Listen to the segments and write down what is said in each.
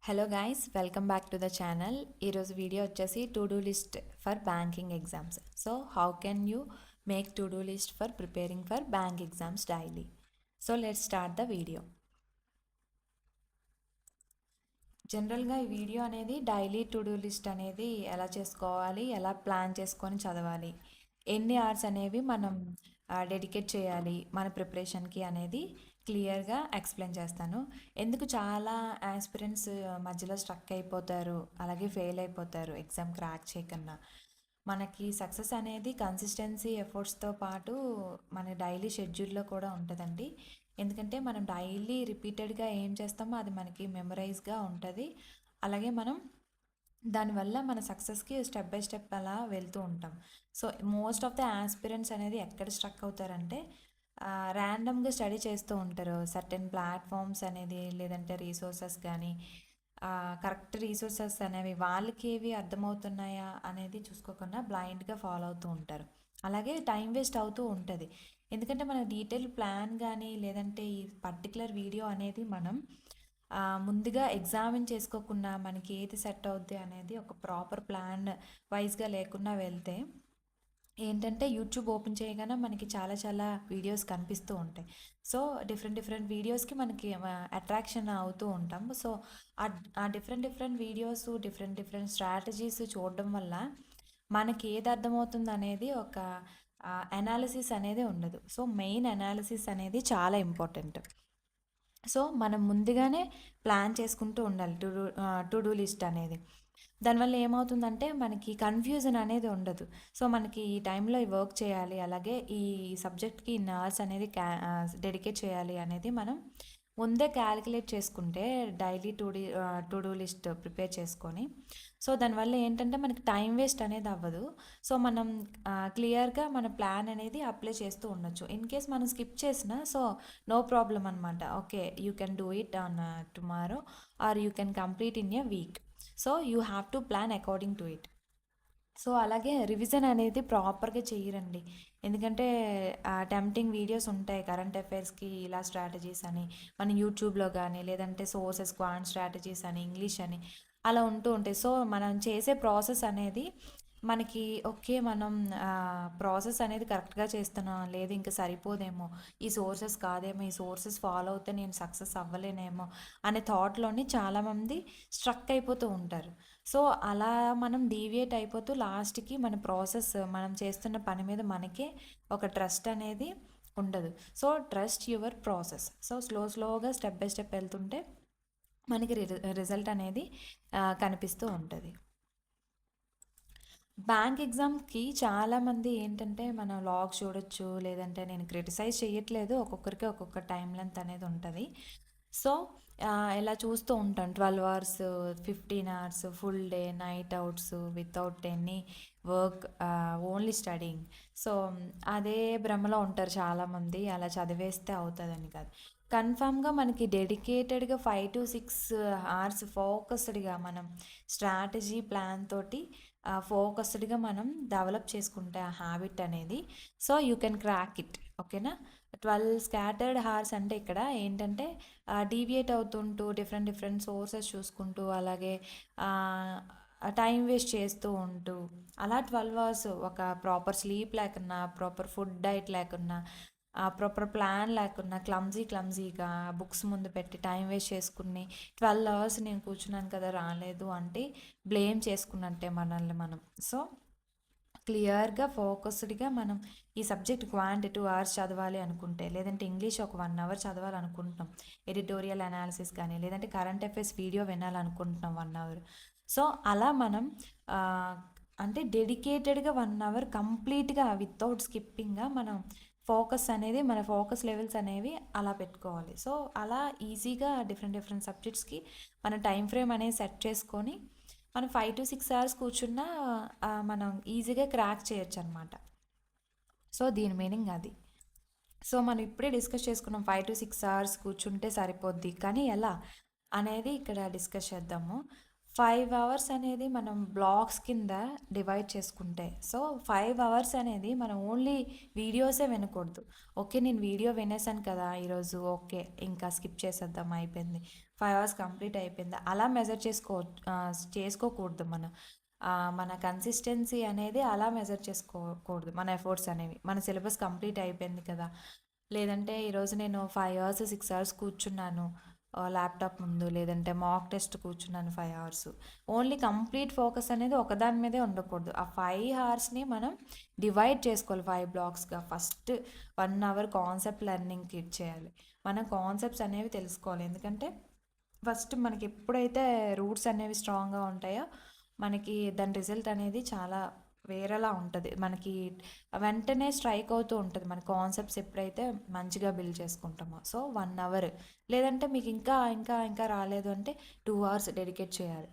Hello guys, welcome back to the channel. ఈరోజు video వచ్చేసి to do list for banking exams. So how can you make to do list for preparing for bank exams daily. So let's start the video. జనరల్గా ఈ video అనేది daily to do list అనేది ఎలా చేసుకోవాలి, ఎలా plan చేసుకొని చదవాలి, ఎన్ని అవర్స్ అనేవి మనం డెడికేట్ చేయాలి మన ప్రిపరేషన్కి అనేది క్లియర్గా ఎక్స్ప్లెయిన్ చేస్తాను. ఎందుకు చాలా ఆస్పిరెంట్స్ మధ్యలో స్ట్రక్ అయిపోతారు, అలాగే ఫెయిల్ అయిపోతారు ఎగ్జామ్ క్రాక్ చేయకన్నా. మనకి సక్సెస్ అనేది కన్సిస్టెన్సీ ఎఫర్ట్స్తో పాటు మన డైలీ షెడ్యూల్లో కూడా ఉంటుందండి. ఎందుకంటే మనం డైలీ రిపీటెడ్గా ఏం చేస్తామో అది మనకి మెమరైజ్గా ఉంటుంది. అలాగే మనం దానివల్ల మన సక్సెస్కి స్టెప్ బై స్టెప్ అలా వెళ్తూ ఉంటాం. So most of the aspirants అనేది ఎక్కడ స్ట్రక్ అవుతారంటే ర్యాండమ్గా స్టడీ చేస్తూ ఉంటారు. సర్టెన్ ప్లాట్ఫామ్స్ అనేది, లేదంటే రీసోర్సెస్ కానీ కరెక్ట్ రీసోర్సెస్ అనేవి వాళ్ళకి ఏవి అర్థమవుతున్నాయా అనేది చూసుకోకుండా బ్లైండ్గా ఫాలో అవుతూ ఉంటారు. అలాగే టైం వేస్ట్ అవుతూ ఉంటుంది. ఎందుకంటే మన డీటెయిల్ ప్లాన్ కానీ, లేదంటే ఈ పర్టికులర్ వీడియో అనేది మనం ముందుగా ఎగ్జామిన్ చేసుకోకుండా మనకి ఏది సెట్ అవుద్ది అనేది ఒక ప్రాపర్ ప్లాన్ వైజ్గా లేకుండా వెళ్తే ఏంటంటే యూట్యూబ్ ఓపెన్ చేయగానే మనకి చాలా చాలా వీడియోస్ కనిపిస్తూ ఉంటాయి. సో డిఫరెంట్ వీడియోస్కి మనకి అట్రాక్షన్ అవుతూ ఉంటాం. సో ఆ డిఫరెంట్ వీడియోస్, డిఫరెంట్ స్ట్రాటజీస్ చూడడం వల్ల మనకి ఏది అర్థమవుతుంది అనేది ఒక అనాలిసిస్ అనేది ఉండదు. సో మెయిన్ అనాలిసిస్ అనేది చాలా ఇంపార్టెంట్. సో మనం ముందుగానే ప్లాన్ చేసుకుంటూ ఉండాలి టు డూ లిస్ట్ అనేది. దానివల్ల ఏమవుతుందంటే మనకి కన్ఫ్యూజన్ అనేది ఉండదు. సో మనకి ఈ టైంలో ఈ వర్క్ చేయాలి, అలాగే ఈ సబ్జెక్ట్కి ఇన్ని అవర్స్ అనేది డెడికేట్ చేయాలి అనేది మనం ముందే క్యాలిక్యులేట్ చేసుకుంటే daily to do list prepare చేసుకొని, సో దానివల్ల ఏంటంటే మనకి టైం వేస్ట్ అనేది అవ్వదు. సో మనం క్లియర్గా మన ప్లాన్ అనేది అప్లై చేస్తూ ఉండొచ్చు. ఇన్ కేస్ మనం స్కిప్ చేసినా సో నో ప్రాబ్లం అనమాట. Okay, you can do it on tomorrow or you can complete in a week. So you have to plan according to it. So అలాగే revision అనేది ప్రాపర్గా చేయరండి. ఎందుకంటే టెంప్టింగ్ వీడియోస్ ఉంటాయి current అఫైర్స్కి ఇలా strategies అని, మన యూట్యూబ్లో కానీ, లేదంటే సోర్సెస్ క్వాంట్ స్ట్రాటజీస్ అని, ఇంగ్లీష్ అని అలా ఉంటూ ఉంటాయి. సో మనం చేసే ప్రాసెస్ అనేది మనకి ఓకే, మనం ప్రాసెస్ అనేది కరెక్ట్గా చేస్తున్నాం, లేదు ఇంకా సరిపోదేమో, ఈ సోర్సెస్ కాదేమో, ఈ సోర్సెస్ ఫాలో అవుతే నేను సక్సెస్ అవ్వలేనేమో అనే థాట్లోని చాలామంది స్ట్రక్ అయిపోతూ ఉంటారు. సో అలా మనం డీవియేట్ అయిపోతూ లాస్ట్కి మన ప్రాసెస్, మనం చేస్తున్న పని మీద మనకే ఒక ట్రస్ట్ అనేది ఉండదు. So trust your process. So స్లోగా స్టెప్ బై స్టెప్ వెళ్తుంటే మనకి రిజల్ట్ అనేది కనిపిస్తూ ఉంటుంది. బ్యాంక్ ఎగ్జామ్కి చాలామంది ఏంటంటే మనం లాగ్స్ చూడొచ్చు, లేదంటే నేను క్రిటిసైజ్ చేయట్లేదు, ఒక్కొక్కరికి ఒక్కొక్క టైం లెంత్ అనేది ఉంటుంది. సో ఇలా చూస్తూ ఉంటాను 12 hours, 15 hours, full day, night outs without any work, only studying. So అదే భ్రమలో ఉంటారు చాలామంది, అలా చదివేస్తే అవుతుందని కాదు. కన్ఫామ్గా మనకి డెడికేటెడ్గా 5 to 6 అవర్స్ ఫోకస్డ్గా మనం స్ట్రాటజీ ప్లాన్ తోటి ఫోకస్డ్గా మనం డెవలప్ చేసుకుంటే ఆ హ్యాబిట్ అనేది, so you can crack it. ఓకేనా? 12 స్కాటర్డ్ హార్స్ అంటే ఇక్కడ ఏంటంటే డీవియేట్ అవుతుంటూ డిఫరెంట్ సోర్సెస్ చూసుకుంటూ, అలాగే టైం వేస్ట్ చేస్తూ ఉంటూ అలా 12 అవర్స్ ఒక ప్రాపర్ స్లీప్ లేకున్నా, ప్రాపర్ ఫుడ్ డైట్ లేకున్నా, ప్రాపర్ ప్లాన్ లేకున్నా, క్లమ్జీగా బుక్స్ ముందు పెట్టి టైం వేస్ట్ చేసుకుని 12 అవర్స్ నేను కూర్చున్నాను కదా రాలేదు అంటే బ్లేమ్ చేసుకున్నట్టే మనల్ని మనం. సో క్లియర్గా ఫోకస్డ్గా మనం ఈ సబ్జెక్ట్ క్వాంటి 2 అవర్స్ చదవాలి అనుకుంటే, లేదంటే ఇంగ్లీష్ ఒక 1 అవర్ చదవాలనుకుంటున్నాం, ఎడిటోరియల్ అనాలిసిస్ కానీ, లేదంటే కరెంట్ అఫైర్స్ వీడియో వినాలనుకుంటున్నాం 1 అవర్. సో అలా మనం అంటే డెడికేటెడ్గా 1 అవర్ కంప్లీట్గా వితౌట్ స్కిప్పింగ్గా మనం ఫోకస్ అనేది, మన ఫోకస్ లెవెల్స్ అనేవి అలా పెట్టుకోవాలి. సో అలా ఈజీగా డిఫరెంట్ సబ్జెక్ట్స్కి మన టైం ఫ్రేమ్ అనేది సెట్ చేసుకొని మనం 5 to 6 అవర్స్ కూర్చున్నా మనం ఈజీగా క్రాక్ చేయొచ్చు అనమాట. సో దీని మీనింగ్ అది. సో మనం ఇప్పుడే డిస్కస్ చేసుకున్నాం 5 to 6 అవర్స్ కూర్చుంటే సరిపోద్ది, కానీ ఎలా అనేది ఇక్కడ డిస్కస్ చేద్దాము. 5 అవర్స్ అనేది మనం బ్లాక్స్ కింద డివైడ్ చేసుకుంటే, సో 5 అవర్స్ అనేది మనం ఓన్లీ వీడియోసే వినకూడదు. ఓకే, నేను వీడియో వినేసాను కదా ఈరోజు, ఓకే ఇంకా స్కిప్ చేసేద్దాం అయిపోయింది, 5 అవర్స్ కంప్లీట్ అయిపోయిందా అలా మెజర్ చేసుకోకూడదు మనం. మన కన్సిస్టెన్సీ అనేది అలా మెజర్ చేసుకోకూడదు. మన ఎఫర్ట్స్ అనేవి మన సిలబస్ కంప్లీట్ అయిపోయింది కదా, లేదంటే ఈరోజు నేను 5 అవర్స్ 6 అవర్స్ కూర్చున్నాను ల్యాప్టాప్ ముందు, లేదంటే మాక్ టెస్ట్ కూర్చున్నాను 5 అవర్స్. ఓన్లీ కంప్లీట్ ఫోకస్ అనేది ఒకదాని మీదే ఉండకూడదు. ఆ 5 అవర్స్ని మనం డివైడ్ చేసుకోవాలి 5 బ్లాక్స్గా. ఫస్ట్ 1 అవర్ కాన్సెప్ట్ లెర్నింగ్కి ఇచ్చేయాలి. మనం కాన్సెప్ట్స్ అనేవి తెలుసుకోవాలి. ఎందుకంటే ఫస్ట్ మనకి ఎప్పుడైతే రూట్స్ అనేవి స్ట్రాంగ్గా ఉంటాయో మనకి దాని రిజల్ట్ అనేది చాలా వేరేలా ఉంటుంది. మనకి వెంటనే స్ట్రైక్ అవుతూ ఉంటుంది మన కాన్సెప్ట్స్ ఎప్పుడైతే మంచిగా బిల్డ్ చేసుకుంటామో. సో 1 అవర్, లేదంటే మీకు ఇంకా ఇంకా ఇంకా రాలేదు అంటే 2 అవర్స్ డెడికేట్ చేయాలి.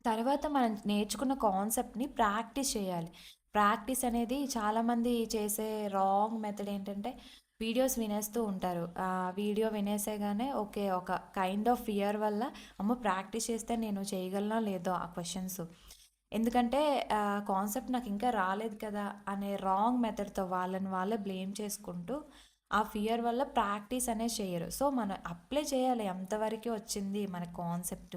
తర్వాత మనం నేర్చుకున్న కాన్సెప్ట్ని ప్రాక్టీస్ చేయాలి. ప్రాక్టీస్ అనేది చాలామంది చేసే రాంగ్ మెథడ్ ఏంటంటే వీడియోస్ వినేస్తూ ఉంటారు. వీడియో వినేసేగానే ఓకే, ఒక కైండ్ ఆఫ్ ఫియర్ వల్ల అమ్మో ప్రాక్టీస్ చేస్తే నేను చేయగలనో లేదో ఆ క్వశ్చన్స్, ఎందుకంటే కాన్సెప్ట్ నాకు ఇంకా రాలేదు కదా అనే రాంగ్ మెథడ్తో వాళ్ళని వాళ్ళే బ్లేమ్ చేసుకుంటూ ఆ ఫియర్ వల్ల ప్రాక్టీస్ అనేది చేయరు. సో మనం అప్లై చేయాలి. ఎంతవరకు వచ్చింది మన కాన్సెప్ట్,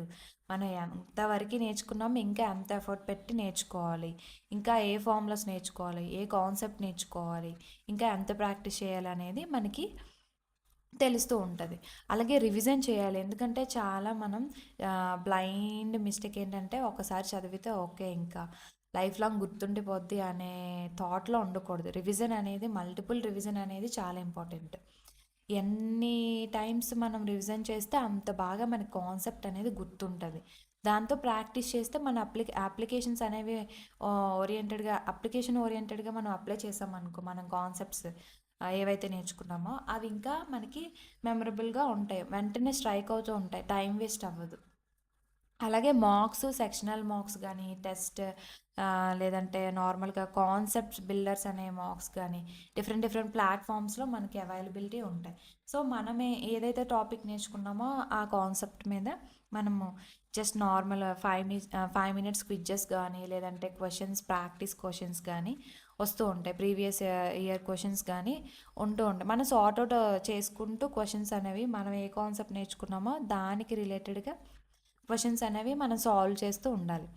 మనం ఎంతవరకు నేర్చుకున్నాము, ఇంకా ఎంత ఎఫర్ట్ పెట్టి నేర్చుకోవాలి, ఇంకా ఏ ఫార్ములాస్ నేర్చుకోవాలి, ఏ కాన్సెప్ట్ నేర్చుకోవాలి, ఇంకా ఎంత ప్రాక్టీస్ చేయాలి అనేది మనకి తెలుస్తూ ఉంటుంది. అలాగే రివిజన్ చేయాలి. ఎందుకంటే చాలా మనం బ్లైండ్ మిస్టేక్ ఏంటంటే ఒకసారి చదివితే ఓకే ఇంకా లైఫ్ లాంగ్ గుర్తుండిపోద్ది అనే థాట్లో ఉండకూడదు. రివిజన్ అనేది, మల్టిపుల్ రివిజన్ అనేది చాలా ఇంపార్టెంట్. ఎన్ని టైమ్స్ మనం రివిజన్ చేస్తే అంత బాగా మన కాన్సెప్ట్ అనేది గుర్తుంటుంది. దాంతో ప్రాక్టీస్ చేస్తే మన అప్లికేషన్స్ అనేవి అప్లికేషన్ ఓరియంటెడ్గా మనం అప్లై చేసామనుకో మనం కాన్సెప్ట్స్ ఏవైతే నేర్చుకున్నామో అవి ఇంకా మనకి మెమరబుల్గా ఉంటాయి, వెంటనే స్ట్రైక్ అవుతూ ఉంటాయి, టైం వేస్ట్ అవ్వదు. అలాగే మార్క్స్, సెక్షనల్ మార్క్స్ కానీ, టెస్ట్ లేదంటే నార్మల్గా కాన్సెప్ట్స్ బిల్డర్స్ అనే మార్క్స్ కానీ డిఫరెంట్ డిఫరెంట్ ప్లాట్ఫామ్స్లో మనకి అవైలబిలిటీ ఉంటాయి. సో మనమే ఏదైతే టాపిక్ నేర్చుకున్నామో ఆ కాన్సెప్ట్ మీద మనము జస్ట్ నార్మల్ 5 మినిట్స్ క్విజ్జెస్ కానీ, లేదంటే ప్రాక్టీస్ క్వశ్చన్స్ కానీ వస్తూ ఉంటాయి. ప్రీవియస్ ఇయర్ క్వశ్చన్స్ కానీ ఉంటూ ఉంటాయి. మనం సార్ట్అవుట్ చేసుకుంటూ క్వశ్చన్స్ అనేవి మనం ఏ కాన్సెప్ట్ నేర్చుకున్నామో దానికి రిలేటెడ్గా క్వశ్చన్స్ అనేవి మనం సాల్వ్ చేస్తూ ఉండాలి.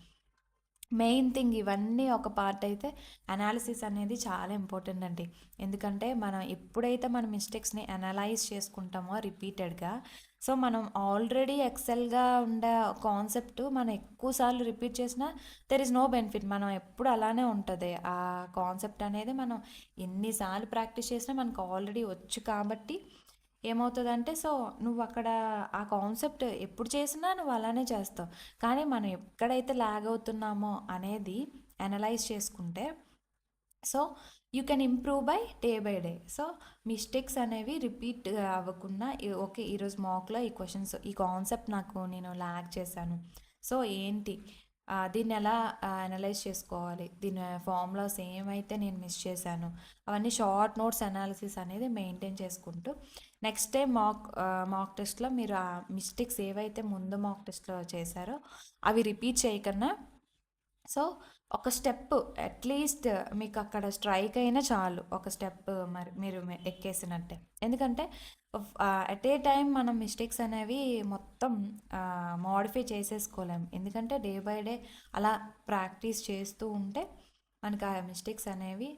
మెయిన్ థింగ్ ఇవన్నీ ఒక పార్ట్ అయితే అనాలిసిస్ అనేది చాలా ఇంపార్టెంట్ అండి. ఎందుకంటే మనం ఎప్పుడైతే మన మిస్టేక్స్ని అనలైజ్ చేసుకుంటామో రిపీటెడ్గా, సో మనం ఆల్రెడీ ఎక్సెల్గా ఉండే కాన్సెప్ట్ మనం ఎక్కువసార్లు రిపీట్ చేసినా దెర్ ఇస్ నో బెనిఫిట్. మనం ఎప్పుడు అలానే ఉంటుంది ఆ కాన్సెప్ట్ అనేది. మనం ఎన్నిసార్లు ప్రాక్టీస్ చేసినా మనకు ఆల్రెడీ వచ్చు కాబట్టి ఏమవుతుందంటే, సో నువ్వు అక్కడ ఆ కాన్సెప్ట్ ఎప్పుడు చేసినా నువ్వు అలానే చేస్తావు. కానీ మనం ఎక్కడైతే లాగ్ అవుతున్నామో అనేది అనలైజ్ చేసుకుంటే, so you can improve day by day. So mistakes అనేవి రిపీట్ అవ్వకుండా ఓకే ఈరోజు మాక్లో ఈ క్వశ్చన్స్, ఈ కాన్సెప్ట్ నేను లాగ్ చేశాను, సో ఏంటి దీన్ని ఎలా అనలైజ్ చేసుకోవాలి, దీని ఫార్ములాస్ ఏమైతే నేను మిస్ చేశాను, అవన్నీ షార్ట్ నోట్స్ అనాలిసిస్ అనేది మెయింటైన్ చేసుకుంటూ నెక్స్ట్ టైం మాక్ టెస్ట్లో మీరు ఆ మిస్టేక్స్ ఏవైతే ముందు మాక్ టెస్ట్లో చేశారో అవి రిపీట్ చేయకన్నా, సో ఒక స్టెప్ అట్లీస్ట్ మీకు అక్కడ స్ట్రైక్ అయినా చాలు, ఒక స్టెప్ మరి మీరు ఎక్కేసినట్టే. ఎందుకంటే అట్ ఏ టైం మనం మిస్టేక్స్ అనేవి మొత్తం మోడిఫై చేసేసుకోలేము. ఎందుకంటే డే బై డే అలా ప్రాక్టీస్ చేస్తూ ఉంటే మనకి ఆ మిస్టేక్స్ అనేవి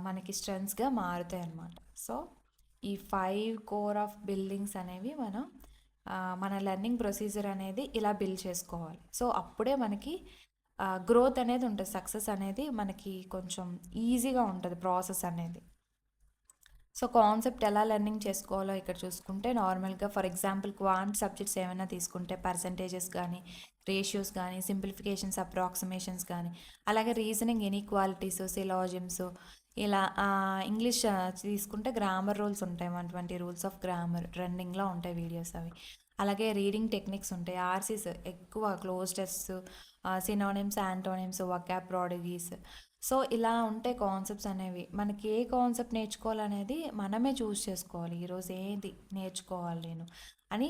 మనకి స్ట్రెంగ్స్గా మారుతాయి అన్నమాట. సో ఈ 5 కోర్ ఆఫ్ బిల్డింగ్స్ అనేవి మనం మన లెర్నింగ్ ప్రొసీజర్ అనేది ఇలా బిల్డ్ చేసుకోవాలి. సో అప్పుడే మనకి గ్రోత్ అనేది ఉంటుంది, సక్సెస్ అనేది మనకి కొంచెం ఈజీగా ఉంటుంది ప్రాసెస్ అనేది. సో కాన్సెప్ట్ ఎలా లెర్నింగ్ చేసుకోవాలో ఇక్కడ చూసుకుంటే, నార్మల్గా ఫర్ ఎగ్జాంపుల్ క్వాంట్ సబ్జెక్ట్స్ ఏమైనా తీసుకుంటే పర్సంటేజెస్ కానీ, రేషియోస్ కానీ, సింప్లిఫికేషన్స్, అప్రాక్సిమేషన్స్ కానీ, అలాగే రీజనింగ్ ఇన్ఈక్వాలిటీస్, సిలాజిమ్స్, ఇలా ఇంగ్లీష్ తీసుకుంటే గ్రామర్ రూల్స్ ఉంటాయి, 120 రూల్స్ ఆఫ్ గ్రామర్ ట్రెండింగ్లో ఉంటాయి వీడియోస్ అవి. అలాగే రీడింగ్ టెక్నిక్స్ ఉంటాయి, ఆర్సీస్ ఎక్కువ cloze tests, synonyms, antonyms, vocab ప్రాడగీస్. సో ఇలా ఉంటే కాన్సెప్ట్స్ అనేవి మనకి ఏ కాన్సెప్ట్ నేర్చుకోవాలనేది మనమే చూస్ చేసుకోవాలి. ఈరోజు ఏది నేర్చుకోవాలి నేను అని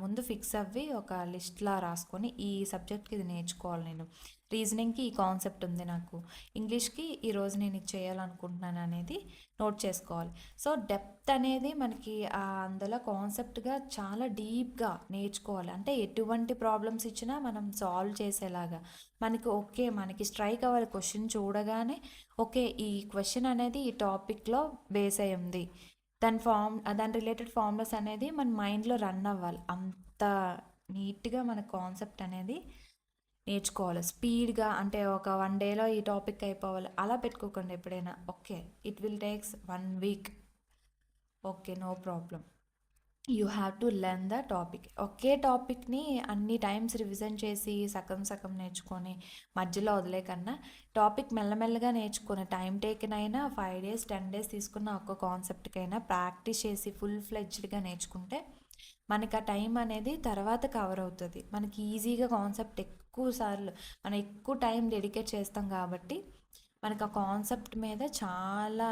ముందు ఫిక్స్ అవ్వి ఒక లిస్ట్లా రాసుకొని ఈ సబ్జెక్ట్కి ఇది నేర్చుకోవాలి నేను, రీజనింగ్కి ఈ కాన్సెప్ట్ ఉంది నాకు, ఇంగ్లీష్కి ఈరోజు నేను ఇది చేయాలనుకుంటున్నాను అనేది నోట్ చేసుకోవాలి. సో డెప్త్ అనేది మనకి అందులో కాన్సెప్ట్గా చాలా డీప్గా నేర్చుకోవాలి. అంటే ఎటువంటి ప్రాబ్లమ్స్ ఇచ్చినా మనం సాల్వ్ చేసేలాగా మనకి ఓకే, మనకి స్ట్రైక్ అవ్వాలి క్వశ్చన్ చూడగానే, ఓకే ఈ క్వశ్చన్ అనేది ఈ టాపిక్లో బేస్ అయి ఉంది, దాని రిలేటెడ్ ఫార్ములాస్ అనేది మన మైండ్లో రన్ అవ్వాలి. అంత నీట్గా మన కాన్సెప్ట్ అనేది నేర్చుకోవాలి స్పీడ్గా. అంటే ఒక 1 డేలో ఈ టాపిక్ అయిపోవాలి అలా పెట్టుకోకండి ఎప్పుడైనా. Okay, it will takes 1 week, okay no problem, you have to learn the topic. ఒకే టాపిక్ని అన్ని టైమ్స్ రివిజన్ చేసి సగం సగం నేర్చుకొని మధ్యలో వదిలే కన్నా, టాపిక్ మెల్లమెల్లగా నేర్చుకొని టైం టేకెన్ అయినా 5 days 10 days తీసుకున్న ఒక్క కాన్సెప్ట్కైనా ప్రాక్టీస్ చేసి ఫుల్ ఫ్లెడ్జ్డ్గా నేర్చుకుంటే మనకి ఆ టైం అనేది తర్వాత కవర్ అవుతుంది. మనకి ఈజీగా కాన్సెప్ట్ ఎక్కువ సార్లు మనం ఎక్కువ టైం డెడికేట్ చేస్తాం కాబట్టి మనకు ఆ కాన్సెప్ట్ మీద చాలా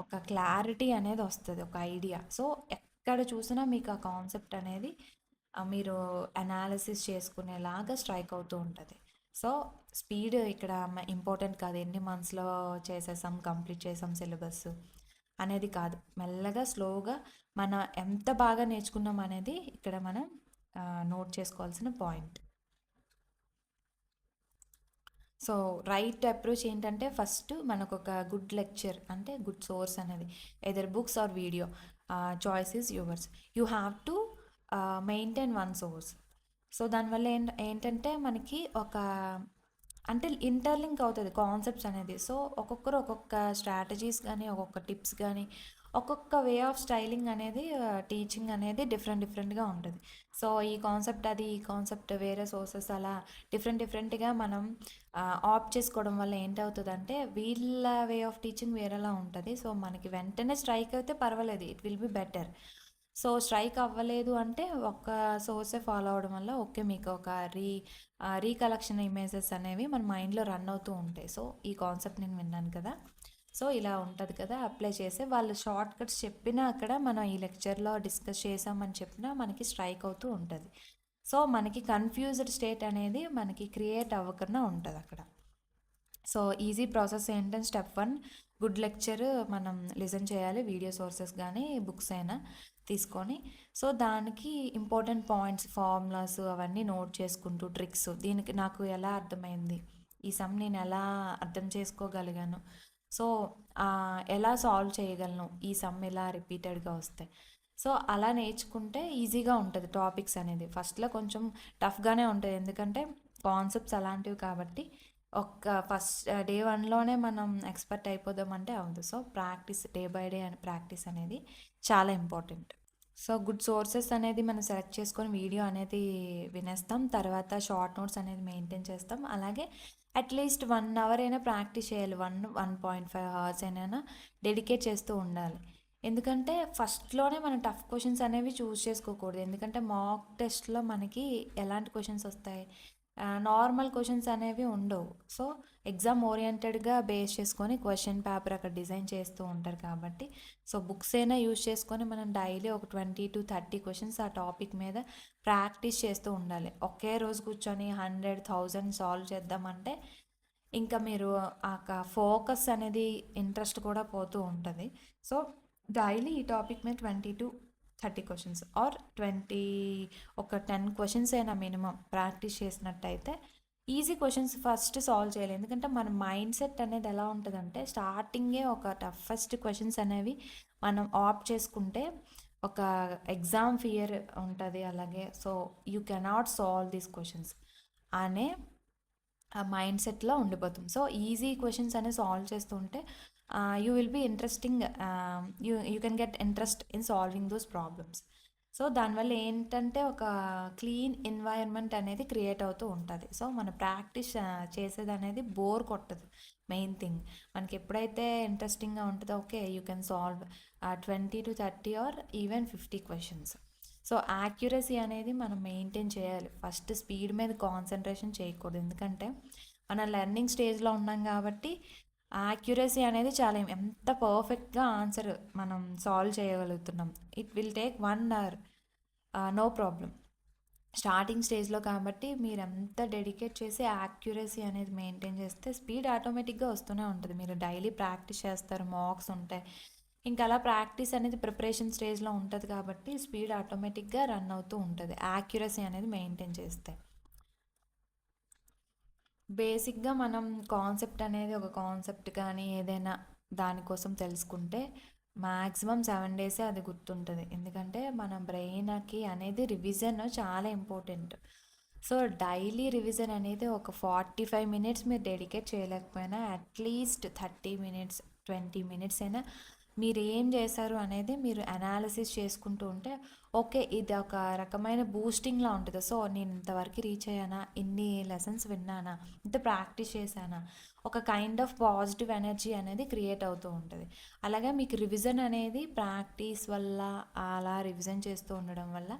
ఒక క్లారిటీ అనేది వస్తుంది, ఒక ఐడియా. సో ఎక్కడ చూసినా మీకు ఆ కాన్సెప్ట్ అనేది మీరు అనాలిసిస్ చేసుకునేలాగా స్ట్రైక్ అవుతూ ఉంటుంది. సో స్పీడ్ ఇక్కడ ఇంపార్టెంట్ కాదు, ఎన్ని మంత్స్లో చేసేసాం కంప్లీట్ చేసాం సిలబస్ అనేది కాదు, మెల్లగా స్లోగా మనం ఎంత బాగా నేర్చుకున్నాం అనేది ఇక్కడ మనం నోట్ చేసుకోవాల్సిన పాయింట్. సో రైట్ అప్రోచ్ ఏంటంటే ఫస్ట్ మనకు ఒక గుడ్ లెక్చర్ అంటే గుడ్ సోర్స్ అనేది either books or video, choice is yours, you have to maintain one source. So దానివల్ల ఏంటంటే మనకి ఒక అంటే ఇంటర్లింక్ అవుతుంది కాన్సెప్ట్స్ అనేది. సో ఒక్కొక్కరు ఒక్కొక్క స్ట్రాటజీస్ కానీ ఒక్కొక్క టిప్స్ కానీ ఒక్కొక్క వే ఆఫ్ స్టైలింగ్ అనేది టీచింగ్ అనేది డిఫరెంట్గా ఉంటుంది. సో ఈ కాన్సెప్ట్ అది, ఈ కాన్సెప్ట్ వేరే సోర్సెస్ అలా డిఫరెంట్గా మనం ఆప్ట్ చేసుకోవడం వల్ల ఏంటవుతుందంటే వీళ్ళ వే ఆఫ్ టీచింగ్ వేరేలా ఉంటుంది. సో మనకి వెంటనే స్ట్రైక్ అయితే పర్వాలేదు, it will be better. So strike అవ్వలేదు అంటే ఒక్క సోర్సే ఫాలో అవడం వల్ల ఓకే మీకు ఒక రీకలెక్షన్ ఇమేజెస్ అనేవి మన మైండ్లో రన్ అవుతూ ఉంటాయి. సో ఈ కాన్సెప్ట్ నేను విన్నాను కదా, సో ఇలా ఉంటుంది కదా, అప్లై చేసి వాళ్ళు షార్ట్ కట్స్ చెప్పినా అక్కడ మనం ఈ లెక్చర్లో డిస్కస్ చేసామని చెప్పినా మనకి స్ట్రైక్ అవుతూ ఉంటుంది. సో మనకి కన్ఫ్యూజ్డ్ స్టేట్ అనేది మనకి క్రియేట్ అవ్వకుండా ఉంటుంది అక్కడ. సో ఈజీ ప్రాసెస్ ఏంటంటే స్టెప్ 1 గుడ్ లెక్చర్ మనం లిజన్ చేయాలి, వీడియో సోర్సెస్ కానీ బుక్స్ అయినా తీసుకొని. సో దానికి ఇంపార్టెంట్ పాయింట్స్ ఫార్ములాస్ అవన్నీ నోట్ చేసుకుంటూ ట్రిక్స్, దీనికి నాకు ఎలా అర్థమైంది, ఈ సమ్ నేను ఎలా అర్థం చేసుకోగలిగాను, సో ఎలా సాల్వ్ చేయగలను, ఈ సమ్ ఎలా రిపీటెడ్గా వస్తాయి. సో అలా నేర్చుకుంటే ఈజీగా ఉంటుంది టాపిక్స్ అనేది. ఫస్ట్లో కొంచెం టఫ్గానే ఉంటుంది ఎందుకంటే కాన్సెప్ట్స్ అలాంటివి కాబట్టి. ఫస్ట్ డే 1లోనే మనం ఎక్స్పర్ట్ అయిపోదామంటే అవ్వదు. So practice day by day practice అనేది చాలా ఇంపార్టెంట్. సో గుడ్ సోర్సెస్ అనేది మనం సెలెక్ట్ చేసుకొని వీడియో అనేది వినేస్తాం, తర్వాత షార్ట్ నోట్స్ అనేది మెయింటైన్ చేస్తాం. అలాగే అట్లీస్ట్ 1 hour అయినా ప్రాక్టీస్ చేయాలి, 1.5 hours అయినా డెడికేట్ చేస్తూ ఉండాలి. ఎందుకంటే ఫస్ట్లోనే మనం టఫ్ క్వశ్చన్స్ అనేవి చూస్ చేసుకోకూడదు. ఎందుకంటే మాక్ టెస్ట్లో మనకి ఎలాంటి క్వశ్చన్స్ వస్తాయి, నార్మల్ క్వశ్చన్స్ అనేవి ఉండవు. సో ఎగ్జామ్ ఓరియంటెడ్గా బేస్ చేసుకొని క్వశ్చన్ పేపర్ అక్కడ డిజైన్ చేస్తూ ఉంటారు కాబట్టి, సో బుక్స్ అయినా యూజ్ చేసుకొని మనం డైలీ ఒక 20 to 30 క్వశ్చన్స్ ఆ టాపిక్ మీద ప్రాక్టీస్ చేస్తూ ఉండాలి. ఒకే రోజు కూర్చొని 100,000 సాల్వ్ చేద్దామంటే ఇంకా మీరు ఆ ఫోకస్ అనేది ఇంట్రెస్ట్ కూడా పోతూ ఉంటుంది. సో డైలీ ఈ టాపిక్ మీద 20 to 30 క్వశ్చన్స్ ఆర్ 10 క్వశ్చన్స్ అయినా మినిమం ప్రాక్టీస్ చేసినట్టయితే ఈజీ క్వశ్చన్స్ ఫస్ట్ సాల్వ్ చేయాలి. ఎందుకంటే మన మైండ్ సెట్ అనేది ఎలా ఉంటుందంటే స్టార్టింగే ఒక టఫెస్ట్ క్వశ్చన్స్ అనేవి మనం ఆప్ట్ చేసుకుంటే ఒక ఎగ్జామ్ ఫియర్ ఉంటుంది. అలాగే so you cannot solve these questions అనే ఆ మైండ్ సెట్లో ఉండిపోతుంది. సో ఈజీ క్వశ్చన్స్ అనేవి సాల్వ్ చేస్తుంటే you will be interesting, you can get interest in solving those problems. So దానివల్ల ఏంటంటే ఒక క్లీన్ ఎన్వైరన్మెంట్ అనేది క్రియేట్ అవుతూ ఉంటుంది. సో మన ప్రాక్టీస్ చేసేది అనేది బోర్ కొట్టదు. మెయిన్ థింగ్ మనకి ఎప్పుడైతే ఇంట్రెస్టింగ్గా ఉంటుందో okay you can solve 20 to 30 or even 50 questions. So accuracy అనేది మనం మెయింటైన్ చేయాలి. ఫస్ట్ స్పీడ్ మీద కాన్సన్ట్రేషన్ చేయకూడదు, ఎందుకంటే మనం లెర్నింగ్ స్టేజ్లో ఉన్నాం కాబట్టి యాక్యురసీ అనేది చాలా ఎంత పర్ఫెక్ట్గా ఆన్సర్ మనం సాల్వ్ చేయగలుగుతున్నాం. It will take 1 hour no problem. Starting స్టేజ్లో కాబట్టి మీరు ఎంత డెడికేట్ చేసి యాక్యురసీ అనేది మెయింటైన్ చేస్తే స్పీడ్ ఆటోమేటిక్గా వస్తూనే ఉంటుంది. మీరు డైలీ ప్రాక్టీస్ చేస్తారు, మాక్స్ ఉంటాయి. ఇంకా అలా ప్రాక్టీస్ అనేది ప్రిపరేషన్ స్టేజ్లో ఉంటుంది కాబట్టి స్పీడ్ ఆటోమేటిక్గా రన్ అవుతూ ఉంటుంది యాక్యురసీ అనేది మెయింటైన్ చేస్తే. బేసిక్గా మనం కాన్సెప్ట్ అనేది ఒక కాన్సెప్ట్ కానీ ఏదైనా దానికోసం తెలుసుకుంటే మ్యాక్సిమం 7 డేసే అది గుర్తుంటుంది. ఎందుకంటే మన బ్రెయిన్కి అనేది రివిజన్ చాలా ఇంపార్టెంట్. సో డైలీ రివిజన్ అనేది ఒక 45 మినిట్స్ మీరు డెడికేట్ చేయలేకపోయినా అట్లీస్ట్ 30 మినిట్స్ 20 మినిట్స్ అయినా మీరు ఏం చేశారు అనేది మీరు అనాలిసిస్ చేసుకుంటూ ఉంటే ఓకే ఇది ఒక రకమైన బూస్టింగ్లా ఉంటుంది. సో నేను ఇంతవరకు రీచ్ అయ్యానా, ఇన్ని లెసన్స్ విన్నానా, ఇంత ప్రాక్టీస్ చేశానా, ఒక కైండ్ ఆఫ్ పాజిటివ్ ఎనర్జీ అనేది క్రియేట్ అవుతూ ఉంటుంది. అలాగే మీకు రివిజన్ అనేది ప్రాక్టీస్ వల్ల అలా రివిజన్ చేస్తూ ఉండడం వల్ల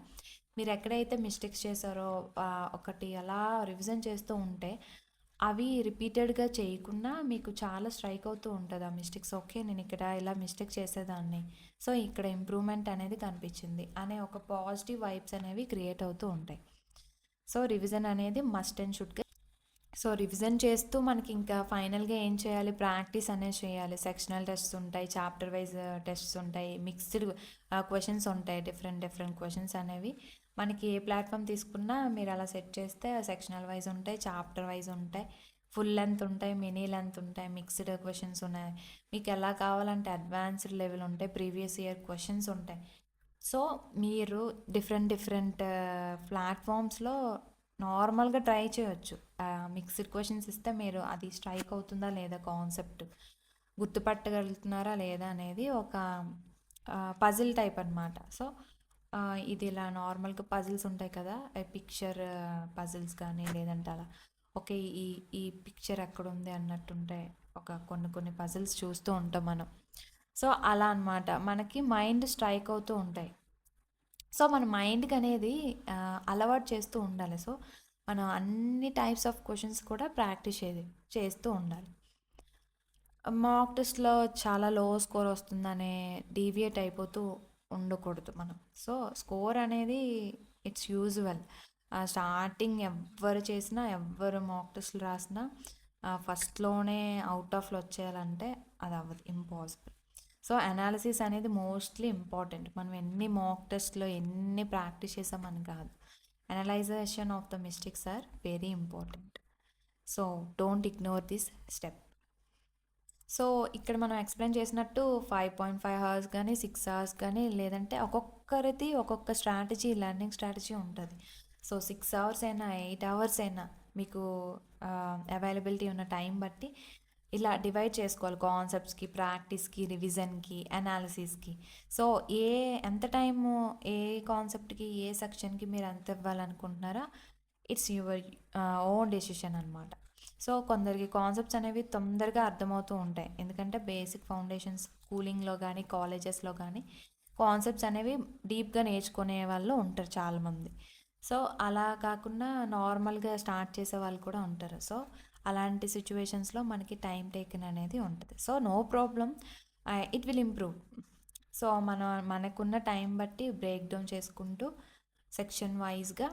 మీరు ఎక్కడైతే మిస్టేక్స్ చేశారో ఒకటి అలా రివిజన్ చేస్తూ ఉంటే అవి రిపీటెడ్గా చేయకుండా మీకు చాలా స్ట్రైక్ అవుతూ ఉంటుంది ఆ మిస్టేక్స్. ఓకే నేను ఇక్కడ ఇలా మిస్టేక్ చేసేదాన్ని, సో ఇక్కడ ఇంప్రూవ్మెంట్ అనేది కనిపించింది అనే ఒక పాజిటివ్ వైబ్స్ అనేవి క్రియేట్ అవుతూ ఉంటాయి. సో రివిజన్ అనేది మస్ట్ అండ్ షుడ్గా. సో రివిజన్ చేస్తూ మనకి ఇంకా ఫైనల్గా ఏం చేయాలి, ప్రాక్టీస్ అనేది చేయాలి. సెక్షనల్ టెస్ట్స్ ఉంటాయి, చాప్టర్ వైజ్ టెస్ట్స్ ఉంటాయి, మిక్స్డ్ క్వశ్చన్స్ ఉంటాయి, డిఫరెంట్ డిఫరెంట్ క్వశ్చన్స్ అనేవి మనకి ఏ ప్లాట్ఫామ్ తీసుకున్నా మీరు అలా సెట్ చేస్తే సెక్షనల్ వైజ్ ఉంటాయి, చాప్టర్ వైజ్ ఉంటాయి, ఫుల్ లెంత్ ఉంటాయి, మినీ లెంత్ ఉంటాయి, మిక్స్డ్ క్వశ్చన్స్ ఉన్నాయి. మీకు ఎలా కావాలంటే అడ్వాన్స్డ్ లెవెల్ ఉంటాయి, ప్రీవియస్ ఇయర్ క్వశ్చన్స్ ఉంటాయి. సో మీరు డిఫరెంట్ డిఫరెంట్ ప్లాట్ఫామ్స్లో నార్మల్గా ట్రై చేయొచ్చు. మిక్స్డ్ క్వశ్చన్స్ ఇస్తే మీరు అది స్ట్రైక్ అవుతుందా లేదా, కాన్సెప్ట్ గుర్తుపట్టగలుగుతున్నారా లేదా అనేది ఒక పజిల్ టైప్ అనమాట. సో ఇది ఇలా నార్మల్గా పజిల్స్ ఉంటాయి కదా, పిక్చర్ పజిల్స్ కానీ లేదంటే అలా ఓకే ఈ ఈ పిక్చర్ ఎక్కడ ఉంది అన్నట్టుంటాయి ఒక కొన్ని కొన్ని పజిల్స్ చూస్తూ ఉంటాం మనం. సో అలా అనమాట మనకి మైండ్ స్ట్రైక్ అవుతూ ఉంటాయి. సో మన మైండ్కి అనేది అలవాటు చేస్తూ ఉండాలి. సో మనం అన్ని టైప్స్ ఆఫ్ క్వశ్చన్స్ కూడా ప్రాక్టీస్ చేస్తూ ఉండాలి. మాక్ టెస్ట్లో చాలా లో స్కోర్ వస్తుందనే డీవియేట్ అయిపోతూ ఉండకూడదు మనం. సో స్కోర్ అనేది ఇట్స్ యూజువల్. స్టార్టింగ్ ఎవ్వరు చేసినా ఎవ్వరు మాక్ టెస్ట్లు రాసినా ఫస్ట్లోనే అవుట్ ఆఫ్లో వచ్చేయాలంటే అది అవ్వదు, ఇంపాసిబుల్. సో అనాలిసిస్ అనేది మోస్ట్లీ ఇంపార్టెంట్. మనం ఎన్ని మాక్ టెస్ట్లో ఎన్ని ప్రాక్టీస్ చేసామని కాదు, analysation of the mistakes are very important. So don't ignore this step. So ఇక్కడ మనం ఎక్స్ప్లెయిన్ చేసినట్టు 5.5 అవర్స్ కానీ 6 అవర్స్ కానీ లేదంటే ఒక్కొక్కరిది ఒక్కొక్క స్ట్రాటజీ, లెర్నింగ్ స్ట్రాటజీ ఉంటుంది. సో 6 అవర్స్ అయినా 8 అవర్స్ అయినా మీకు అవైలబిలిటీ ఉన్న టైం బట్టి ఇలా డివైడ్ చేసుకోవాలి కాన్సెప్ట్స్కి, ప్రాక్టీస్కి, రివిజన్కి, అనాలిసిస్కి. సో ఎంత టైము ఏ కాన్సెప్ట్కి ఏ సెక్షన్కి మీరు ఎంత ఇవ్వాలనుకుంటున్నారో ఇట్స్ యువర్ ఓన్ డెసిషన్ అనమాట. సో కొందరికి కాన్సెప్ట్స్ అనేవి తొందరగా అర్థమవుతూ ఉంటాయి, ఎందుకంటే బేసిక్ ఫౌండేషన్స్ స్కూలింగ్లో కానీ కాలేజెస్లో కానీ కాన్సెప్ట్స్ అనేవి డీప్గా నేర్చుకునే వాళ్ళు ఉంటారు చాలామంది. సో అలా కాకుండా నార్మల్గా స్టార్ట్ చేసే వాళ్ళు కూడా ఉంటారు. సో అలాంటి సిచ్యువేషన్స్లో మనకి టైం టేకన్ అనేది ఉంటుంది. So no problem, it will improve. So మనకున్న టైం బట్టి బ్రేక్ డౌన్ చేసుకుంటూ సెక్షన్ వైజ్గా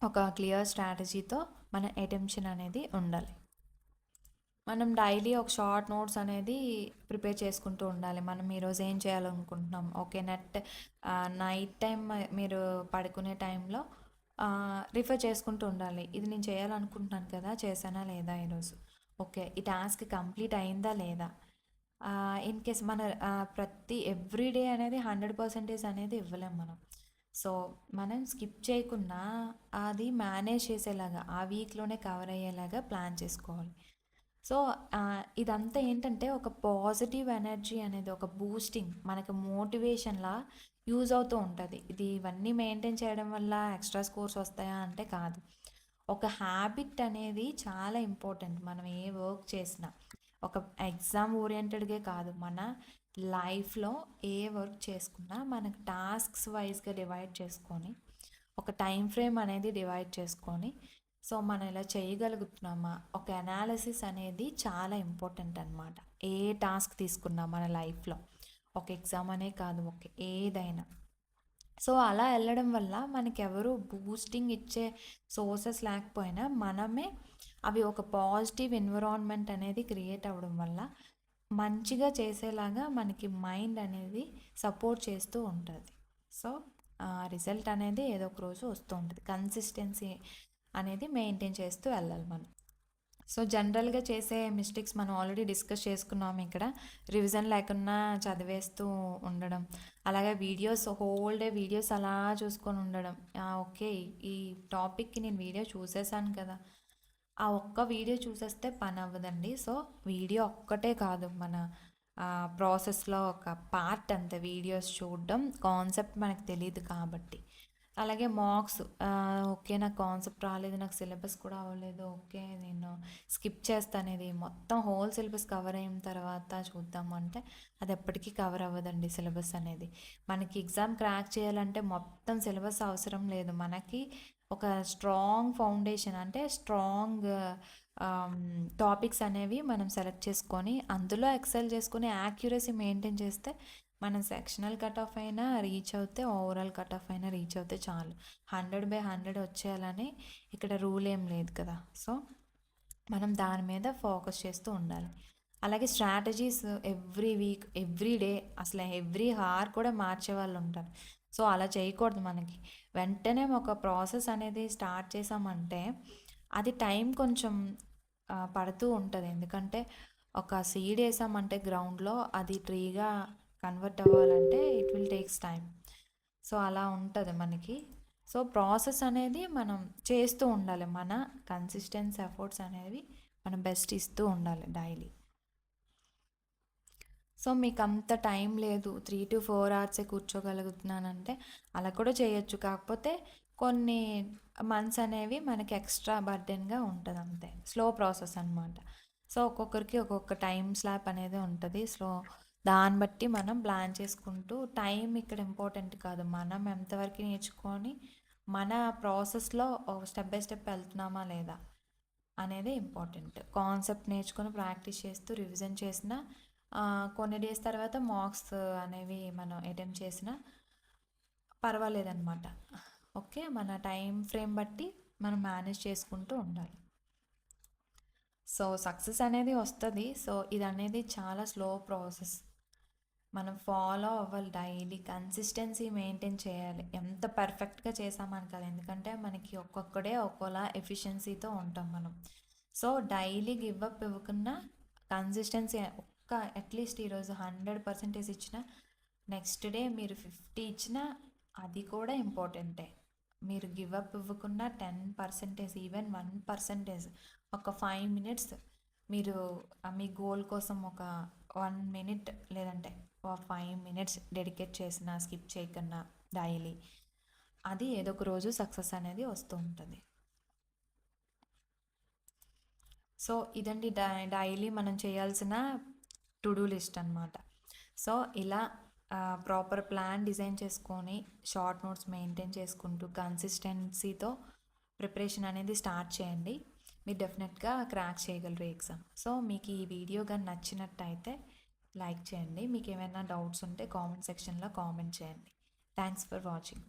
ఒక క్లియర్ స్ట్రాటజీతో మన అటెన్షన్ అనేది ఉండాలి. మనం డైలీ ఒక షార్ట్ నోట్స్ అనేది ప్రిపేర్ చేసుకుంటూ ఉండాలి. మనం ఈరోజు ఏం చేయాలనుకుంటున్నాం, ఓకే నైట్ టైం మీరు పడుకునే టైంలో రిఫర్ చేసుకుంటూ ఉండాలి. ఇది నేను చేయాలనుకుంటున్నాను కదా, చేశానా లేదా ఈరోజు, ఓకే ఈ టాస్క్ కంప్లీట్ అయిందా లేదా. ఇన్ కేస్ మన ప్రతి ఎవ్రీడే అనేది 100% అనేది ఇవ్వలేం మనం. సో మనం స్కిప్ చేయకుండా అది మేనేజ్ చేసేలాగా ఆ వీక్లోనే కవర్ అయ్యేలాగా ప్లాన్ చేసుకోవాలి. సో ఇదంతా ఏంటంటే ఒక పాజిటివ్ ఎనర్జీ అనేది ఒక బూస్టింగ్ మనకు మోటివేషన్లా యూజ్ అవుతూ ఉంటుంది. ఇవన్నీ మెయింటైన్ చేయడం వల్ల ఎక్స్ట్రా స్కోర్స్ వస్తాయా అంటే కాదు. ఒక హ్యాబిట్ అనేది చాలా ఇంపార్టెంట్. మనం ఏ వర్క్ చేసినా ఒక ఎగ్జామ్ ఓరియంటెడ్గా కాదు, మన లైఫ్లో ఏ వర్క్ చేసుకున్నా మనకు టాస్క్స్ వైజ్గా డివైడ్ చేసుకొని ఒక టైం ఫ్రేమ్ అనేది డివైడ్ చేసుకొని సో మనం ఇలా చేయగలుగుతున్నామా, ఒక అనాలిసిస్ అనేది చాలా ఇంపార్టెంట్ అనమాట. ఏ టాస్క్ తీసుకున్నా మన లైఫ్లో, ఒక ఎగ్జామ్ అనే కాదు, ఒక ఏదైనా. సో అలా వెళ్ళడం వల్ల మనకెవరు బూస్టింగ్ ఇచ్చే సోర్సెస్ లేకపోయినా మనమే అవి ఒక పాజిటివ్ ఎన్విరాన్మెంట్ అనేది క్రియేట్ అవ్వడం వల్ల మంచిగా చేసేలాగా మనకి మైండ్ అనేది సపోర్ట్ చేస్తూ ఉంటుంది. సో రిజల్ట్ అనేది ఏదో ఒక రోజు వస్తూ ఉంటుంది. కన్సిస్టెన్సీ అనేది మెయింటైన్ చేస్తూ వెళ్ళాలి మనం. సో జనరల్గా చేసే మిస్టేక్స్ మనం ఆల్రెడీ డిస్కస్ చేసుకున్నాం ఇక్కడ. రివిజన్ లేకుండా చదివేస్తూ ఉండడం, అలాగే వీడియోస్ హోల్ డే వీడియోస్ అలా చూసుకొని ఉండడం. ఓకే, ఈ టాపిక్కి నేను వీడియో చూసేసాను కదా, ఆ ఒక్క వీడియో చూసేస్తే పని అవ్వదండి. సో వీడియో ఒక్కటే కాదు, మన ప్రాసెస్లో ఒక పార్ట్ అంతే వీడియోస్ చూడడం. కాన్సెప్ట్ మనకు తెలియదు కాబట్టి. అలాగే మార్క్స్, ఓకే నాకు కాన్సెప్ట్ రాలేదు, నాకు సిలబస్ కూడా అవ్వలేదు, ఓకే నేను స్కిప్ చేస్తాను, ఇది మొత్తం హోల్ సిలబస్ కవర్ అయిన తర్వాత చూద్దాము అంటే అది ఎప్పటికీ కవర్ అవ్వదండి. సిలబస్ అనేది మనకి ఎగ్జామ్ క్రాక్ చేయాలంటే మొత్తం సిలబస్ అవసరం లేదు. మనకి ఒక స్ట్రాంగ్ ఫౌండేషన్, అంటే స్ట్రాంగ్ టాపిక్స్ అనేవి మనం సెలెక్ట్ చేసుకొని అందులో ఎక్సెల్ చేసుకొని యాక్యురసీ మెయింటైన్ చేస్తే మనం సెక్షనల్ కట్ ఆఫ్ అయినా రీచ్ అవుతే, ఓవరాల్ కట్ ఆఫ్ అయినా రీచ్ అవుతే చాలు. 100/100 వచ్చేయాలని ఇక్కడ రూల్ ఏం లేదు కదా. సో మనం దాని మీద ఫోకస్ చేస్తూ ఉండాలి. అలాగే strategies every week, every day, అసలు ఎవ్రీ హార్ కూడా మార్చే వాళ్ళు ఉంటారు. సో అలా చేయకూడదు. మనకి వెంటనే ఒక ప్రాసెస్ అనేది స్టార్ట్ చేసామంటే అది టైం కొంచెం పడుతూ ఉంటుంది. ఎందుకంటే ఒక సీడ్ వేసామంటే గ్రౌండ్లో అది ట్రీగా కన్వర్ట్ అవ్వాలంటే it will takes time. So అలా ఉంటుంది మనకి. సో ప్రాసెస్ అనేది మనం చేస్తూ ఉండాలి. మన కన్సిస్టెన్స్ ఎఫర్ట్స్ అనేవి మనం బెస్ట్ ఇస్తూ ఉండాలి డైలీ. సో మీకు అంత టైం లేదు, 3 to 4 hours కూర్చోగలుగుతున్నానంటే అలా కూడా చేయొచ్చు. కాకపోతే కొన్ని మంత్స్ అనేవి మనకి ఎక్స్ట్రా బర్డెన్గా ఉంటుంది, అంతే. స్లో ప్రాసెస్ అనమాట. సో ఒక్కొక్కరికి ఒక్కొక్క టైం స్లాబ్ అనేది ఉంటుంది. సో దాన్ని బట్టి మనం ప్లాన్ చేసుకుంటూ, టైం ఇక్కడ ఇంపార్టెంట్ కాదు, మనం ఎంతవరకు నేర్చుకొని మన ప్రాసెస్లో స్టెప్ బై స్టెప్ వెళ్తున్నామా లేదా అనేది ఇంపార్టెంట్. కాన్సెప్ట్ నేర్చుకొని ప్రాక్టీస్ చేస్తూ రివిజన్ చేసిన కొన్ని డేస్ తర్వాత మార్క్స్ అనేవి మనం అటెంప్ట్ చేసినా పర్వాలేదన్నమాట. ఓకే, మన టైం ఫ్రేమ్ బట్టి మనం మేనేజ్ చేసుకుంటూ ఉండాలి. సో సక్సెస్ అనేది వస్తుంది. సో ఇది అనేది చాలా స్లో ప్రాసెస్. మనం ఫాలో అవ్వాలి, డైలీ కన్సిస్టెన్సీ మెయింటైన్ చేయాలి. ఎంత పర్ఫెక్ట్గా చేసామని కాదు, ఎందుకంటే మనకి ఒక్కొక్కడే ఒక్కోలా ఎఫిషియన్సీతో ఉంటాం మనం. సో డైలీ గివ్ అప్ ఇవ్వకుండా కన్సిస్టెన్సీ ఒక్క అట్లీస్ట్ ఈరోజు 100% ఇచ్చిన, నెక్స్ట్ డే మీరు 50 ఇచ్చినా అది కూడా ఇంపార్టెంటే. మీరు గివ్ అప్ ఇవ్వకుండా 10%, ఈవెన్ 1%, ఒక 5 minutes మీరు మీ గోల్ కోసం ఒక 1 minute లేదంటే 5 minutes డెడికేట్ చేసిన, స్కిప్ చేయకుండా డైలీ, అది ఏదో ఒక రోజు సక్సెస్ అనేది వస్తూ ఉంటుంది. సో ఇదండి డైలీ మనం చేయాల్సిన టు డూ లిస్ట్ అనమాట. సో ఇలా ప్రాపర్ ప్లాన్ డిజైన్ చేసుకొని షార్ట్ నోట్స్ మెయింటైన్ చేసుకుంటూ కన్సిస్టెన్సీతో ప్రిపరేషన్ అనేది స్టార్ట్ చేయండి. మీరు డెఫినెట్గా క్రాక్ చేయగలరు ఎగ్జామ్. సో మీకు ఈ వీడియో కానీ నచ్చినట్టయితే లైక్ చేయండి. మీకు ఏమైనా డౌట్స్ ఉంటే కామెంట్ సెక్షన్లో కామెంట్ చేయండి. Thanks for watching.